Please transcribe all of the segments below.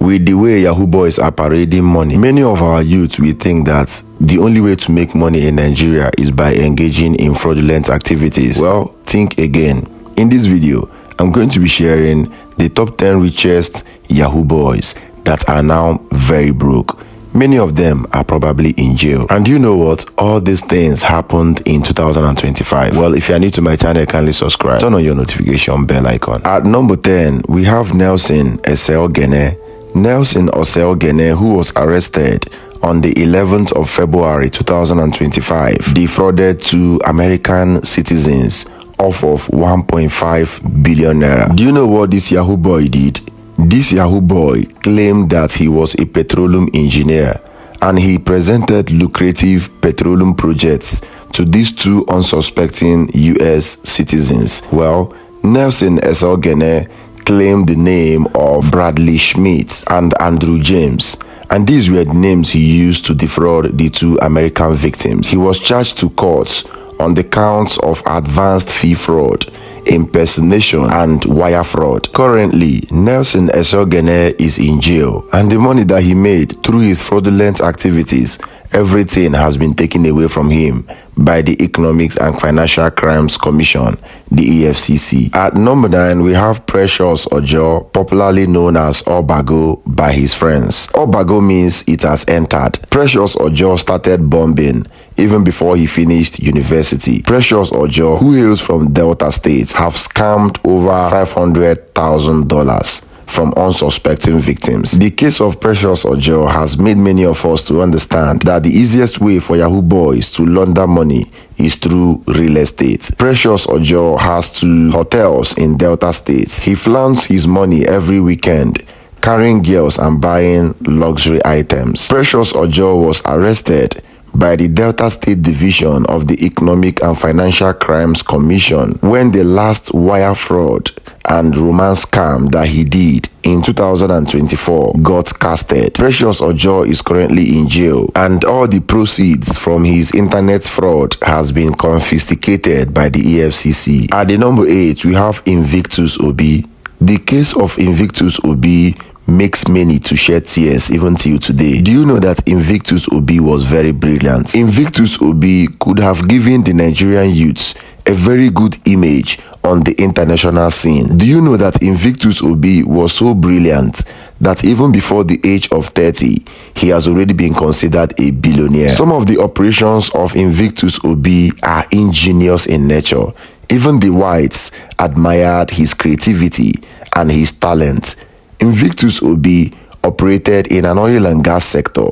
with the way Yahoo boys are parading money, many of our youth will think that the only way to make money in Nigeria is by engaging in fraudulent activities. Well, think again. In this video, I'm going to be sharing the top 10 richest Yahoo boys that are now very broke. Many of them are probably in jail. And you know what? All these things happened in 2025. Well, if you are new to my channel, kindly subscribe. Turn on your notification bell icon. At number 10, we have Nelson Oselgene. Nelson Oselgene, who was arrested on the 11th of February 2025, defrauded two American citizens off of 1.5 billion naira. Do you know what this Yahoo boy did? This Yahoo boy claimed that he was a petroleum engineer and he presented lucrative petroleum projects to these two unsuspecting US citizens. Well, Nelson Oselgene claimed the name of Bradley Schmidt and Andrew James, and these were the names he used to defraud the two American victims. He was charged to court on the counts of advanced fee fraud, impersonation and wire fraud. Currently, Nelson Oselgene is in jail, and the money that he made through his fraudulent activities, everything has been taken away from him by the Economic and Financial Crimes Commission, the EFCC. At number 9, we have Precious Ojo, popularly known as Obago by his friends. Obago means it has entered. Precious Ojo started bombing even before he finished university. Precious Ojo, who hails from Delta State, have scammed over $500,000 from unsuspecting victims. The case of Precious Ojo has made many of us to understand that the easiest way for Yahoo boys to launder money is through real estate. Precious Ojo has two hotels in Delta State. He flaunts his money every weekend, carrying girls and buying luxury items. Precious Ojo was arrested by the Delta State Division of the Economic and Financial Crimes Commission when the last wire fraud and romance scam that he did in 2024 got casted. Precious Ojo is currently in jail, and all the proceeds from his internet fraud has been confiscated by the EFCC. At the number 8, we have Invictus Obi. The case of Invictus Obi makes many to shed tears even till today. Do you know that Invictus Obi was very brilliant? Invictus Obi could have given the Nigerian youths a very good image on the international scene. Do you know that Invictus Obi was so brilliant that even before the age of 30, he has already been considered a billionaire? Some of the operations of Invictus Obi are ingenious in nature. Even the whites admired his creativity and his talent. Invictus Obi operated in an oil and gas sector.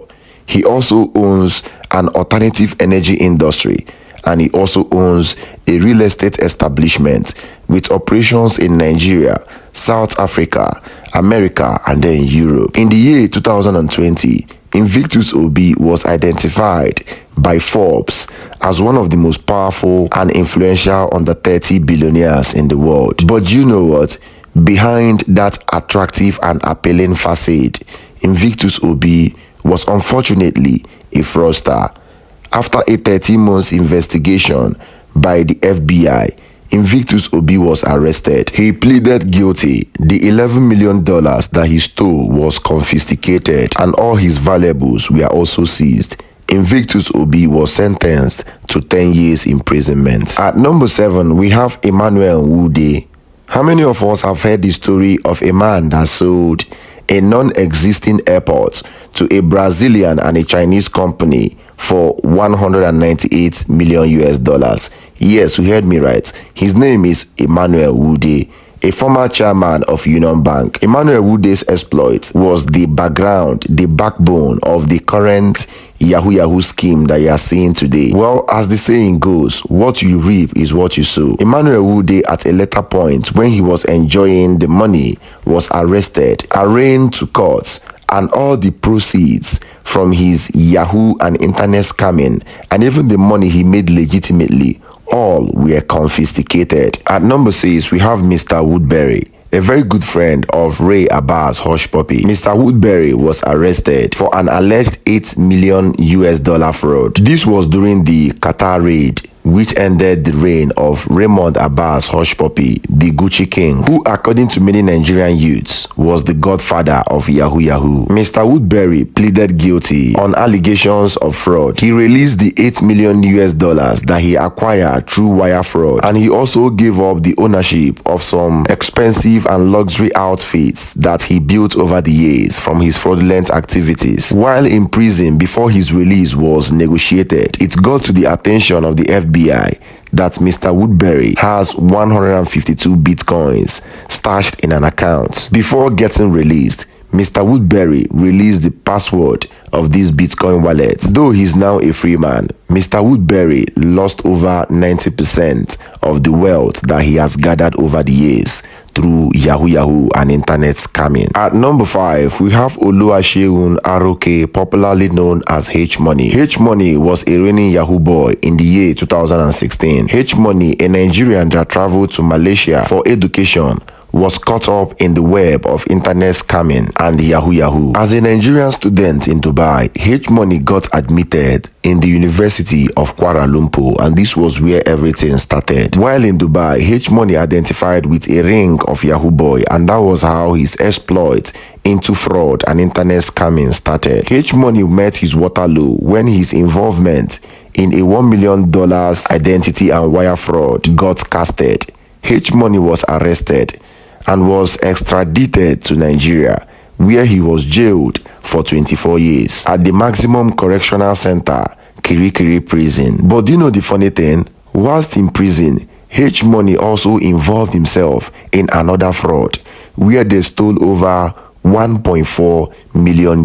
He also owns an alternative energy industry, and he also owns a real estate establishment with operations in Nigeria, South Africa, America, and then Europe. In the year 2020, Invictus Obi was identified by Forbes as one of the most powerful and influential under 30 billionaires in the world. But you know what? Behind that attractive and appealing facade, Invictus Obi was unfortunately a fraudster. After a 13-month investigation by the FBI, Invictus Obi was arrested. He pleaded guilty. The $11 million that he stole was confiscated, and all his valuables were also seized. Invictus Obi was sentenced to 10 years imprisonment. At number 7, we have Emmanuel. How many of us have heard the story of a man that sold a non-existing airport to a Brazilian and a Chinese company for 198 million US dollars? Yes, you heard me right. His name is Emmanuel, a former chairman of Union Bank. Emmanuel exploit was the background, the backbone of the current Yahoo scheme that you are seeing today. Well, as the saying goes, what you reap is what you sow. Emmanuel at a later point, when he was enjoying the money, was arrested, arraigned to court, and all the proceeds from his Yahoo and internet scamming, and even the money he made legitimately, all were confiscated. At number 6, we have Mr. Woodbury, a very good friend of Ray Abbas Hush Puppy. Mr. Woodbury was arrested for an alleged $8 million US fraud. This was during the Qatar raid which ended the reign of Raymond Abbas Hush Puppy, the Gucci King, who according to many Nigerian youths was the godfather of Yahoo Yahoo. Mr. Woodbury pleaded guilty on allegations of fraud. He released the $8 million that he acquired through wire fraud, and he also gave up the ownership of some expensive and luxury outfits that he built over the years from his fraudulent activities. While in prison before his release was negotiated, it got to the attention of the FBI that Mr. Woodbury has 152 bitcoins stashed in an account. Before getting released, Mr. Woodbury released the password of this Bitcoin wallet. Though he's now a free man, Mr. Woodbury lost over 90% of the wealth that he has gathered over the years through Yahoo Yahoo and internet scamming. At number 5, we have Oluwaseun Aroke, popularly known as H Money. H Money was a reigning Yahoo boy in the year 2016. H Money, a Nigerian that traveled to Malaysia for education, was caught up in the web of internet scamming and Yahoo Yahoo. As a Nigerian student in Dubai, H Money got admitted in the University of Kuala Lumpur, and this was where everything started. While in Dubai, H Money identified with a ring of Yahoo boy, and that was how his exploit into fraud and internet scamming started. H Money met his Waterloo when his involvement in a $1 million identity and wire fraud got casted. H Money was arrested and was extradited to Nigeria, where he was jailed for 24 years at the Maximum Correctional Center, Kirikiri Prison. But do you know the funny thing? Whilst in prison, H Money also involved himself in another fraud, where they stole over $1.4 million.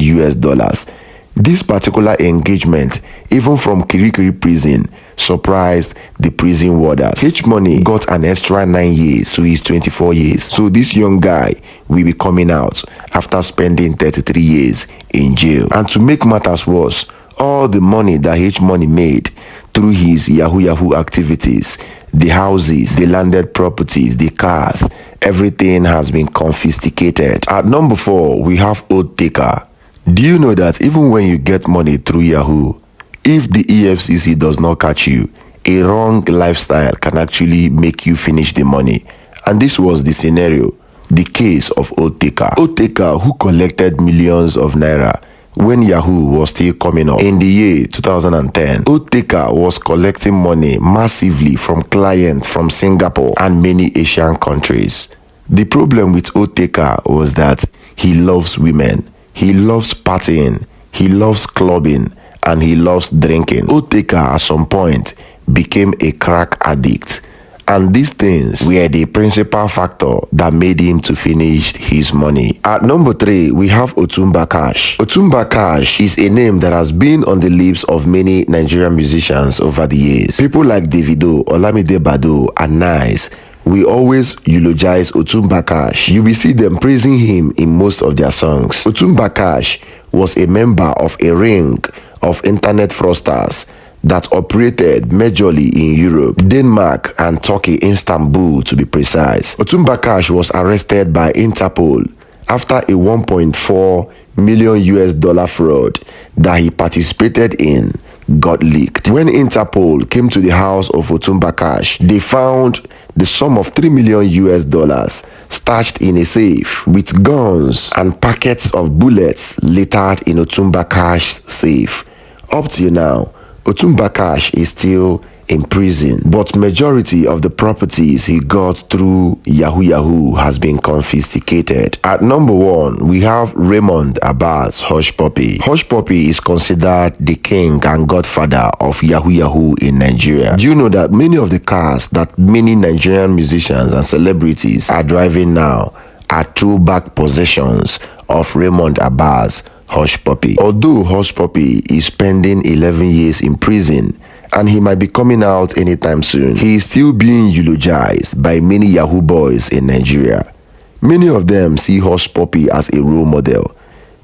This particular engagement, even from Kirikiri Prison, surprised the prison warders. H Money got an extra 9 years to his 24 years. So this young guy will be coming out after spending 33 years in jail. And to make matters worse, all the money that H Money made through his Yahoo Yahoo activities, the houses, the landed properties, the cars, everything has been confiscated. At number 4, we have Otica. Do you know that even when you get money through Yahoo, if the EFCC does not catch you, a wrong lifestyle can actually make you finish the money? And this was the scenario, the case of Otica. Otica, who collected millions of naira when Yahoo was still coming up in the year 2010. Otica was collecting money massively from clients from Singapore and many Asian countries. The problem with Otica was that he loves women, he loves partying, he loves clubbing, and he loves drinking. Otica at some point became a crack addict, and these things were the principal factor that made him to finish his money. At number 3, we have Otumbash. Otumbash is a name that has been on the lips of many Nigerian musicians over the years. People like Davido, Olamide Bado, and Nice, we always eulogize Otumbash. You will see them praising him in most of their songs. Otumbash was a member of a ring of internet fraudsters that operated majorly in Europe, Denmark, and Turkey, Istanbul to be precise. Otumbash was arrested by Interpol after a $1.4 million fraud that he participated in got leaked. When Interpol came to the house of Otumbash, they found the sum of $3 million stashed in a safe, with guns and packets of bullets littered in Otumbash's safe. Up till now, Otumbash is still in prison, but majority of the properties he got through Yahoo Yahoo has been confiscated. At number 1, we have Raymond Abbas Hush Puppy. Hush Puppy is considered the king and godfather of Yahoo Yahoo in Nigeria. Do you know that many of the cars that many Nigerian musicians and celebrities are driving now are throwback possessions of Raymond Abbas Hush Puppy? Although Hush Puppy is spending 11 years in prison, and he might be coming out anytime soon, he is still being eulogized by many Yahoo boys in Nigeria. Many of them see Hush Puppy as a role model.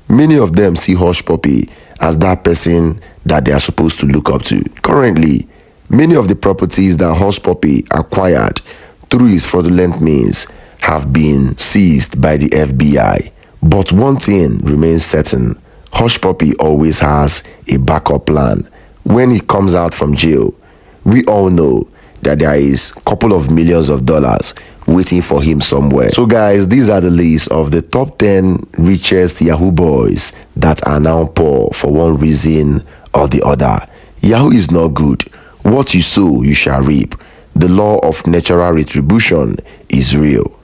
Many of them see Hush Puppy as that person that they are supposed to look up to. Currently, many of the properties that Hush Puppy acquired through his fraudulent means have been seized by the FBI. But one thing remains certain: Hush Puppy always has a backup plan. When he comes out from jail, we all know that there is a couple of millions of dollars waiting for him somewhere. So guys, these are the list of the top 10 richest Yahoo boys that are now poor for one reason or the other. Yahoo is not good. What you sow, you shall reap. The law of natural retribution is real.